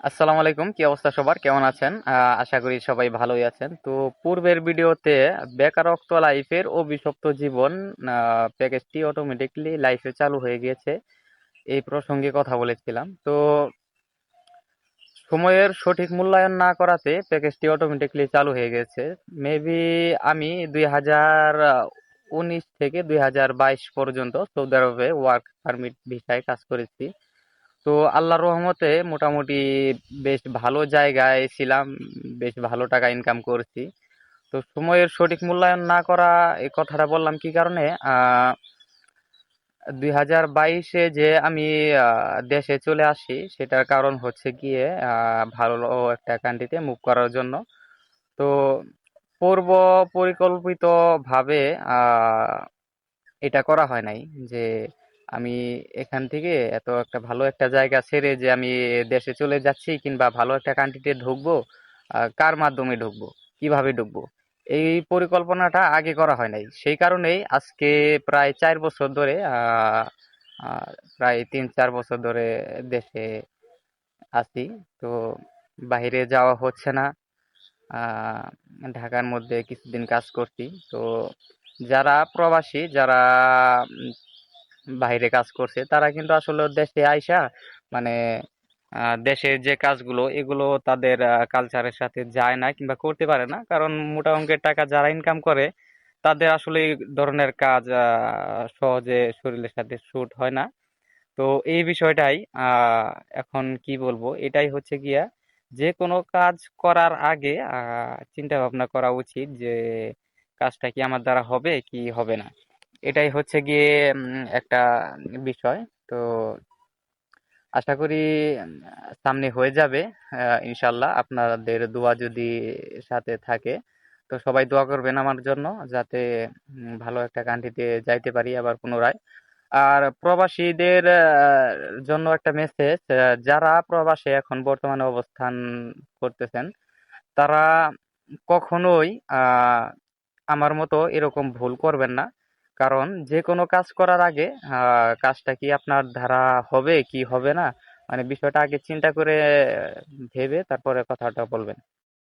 আসসালামু আলাইকুম, কি অবস্থা সবার? কেমন আছেন? আশা করি সবাই ভালোই আছেন। তো পূর্বের ভিডিওতে বেকারত্ব লাইফের অভিশপ্ত জীবন প্যাকেজটি অটোমেটিকলি লাইফে চালু হয়ে গিয়েছে, এই প্রসঙ্গে কথা বলেছিলাম। তো সময়ের সঠিক মূল্যায়ন না করাতে প্যাকেজটি অটোমেটিকলি চালু হয়ে গেছে। মেবি আমি 2019 থেকে 2022 পর্যন্ত সৌদি আরবে ওয়ার্ক পারমিট ভিসায় কাজ করেছি। তো আল্লাহর রহমতে মোটামুটি বেশ ভালো জায়গায় ছিলাম, বেশ ভালো টাকা ইনকাম করছি। তো সময়ের সঠিক মূল্যায়ন না করা, এই কথাটা বললাম কি কারণে? 2022-এ যে আমি দেশে চলে আসি, সেটার কারণ হচ্ছে গিয়ে ভালো একটা কান্ট্রিতে মুভ করার জন্য। তো পূর্ব পরিকল্পিত ভাবে এটা করা হয় নাই যে আমি এখান থেকে এত একটা ভালো একটা জায়গা ছেড়ে যে আমি দেশে চলে যাচ্ছি কিংবা ভালো একটা কান্ট্রিতে ঢুকবো, কার মাধ্যমে ঢুকবো, কিভাবে ঢুকবো, এই পরিকল্পনাটা আগে করা হয় নাই। সেই কারণেই আজকে প্রায় 4 বছর ধরে আহ, প্রায় 3-4 বছর ধরে দেশে আছি। তো বাইরে যাওয়া হচ্ছে না। আহ, ঢাকার মধ্যে কিছুদিন কাজ করছি। তো যারা প্রবাসী, যারা বাইরে কাজ করছে, তারা কিন্তু আসলে দেশে আইসা মানে দেশের যে কাজগুলো এগুলো তাদের কালচারের সাথে যায় না কিংবা করতে পারে না, কারণ মোটা অঙ্কের টাকা যারা ইনকাম করে তাদের আসলে এই ধরনের কাজ সহজে শরীরের সাথে শুট হয় না। তো এই বিষয়টাই আহ এখন কি বলবো, এটাই হচ্ছে গিয়া যে কোনো কাজ করার আগে চিন্তা ভাবনা করা উচিত যে কাজটা কি আমার দ্বারা হবে কি হবে না। এটাই হচ্ছে গিয়ে একটা বিষয়। তো আশা করি সামনে হয়ে যাবে, ইনশাল্লাহ, আপনাদের দোয়া যদি সাথে থাকে। তো সবাই দোয়া করবেন আমার জন্য, যাতে ভালো একটা কান্ট্রিতে যাইতে পারি আবার পুনরায়। আর প্রবাসীদের জন্য একটা মেসেজ, যারা প্রবাসে এখন বর্তমানে অবস্থান করতেছেন, তারা কখনোই আহ, আমার মতো এরকম ভুল করবেন না। কারণ যে কোনো কাজ করার আগে কাজটা কি আপনার দ্বারা হবে কি হবে না, মানে বিষয়টা আগে চিন্তা করে ভেবে তারপরে কথাটা বলবেন।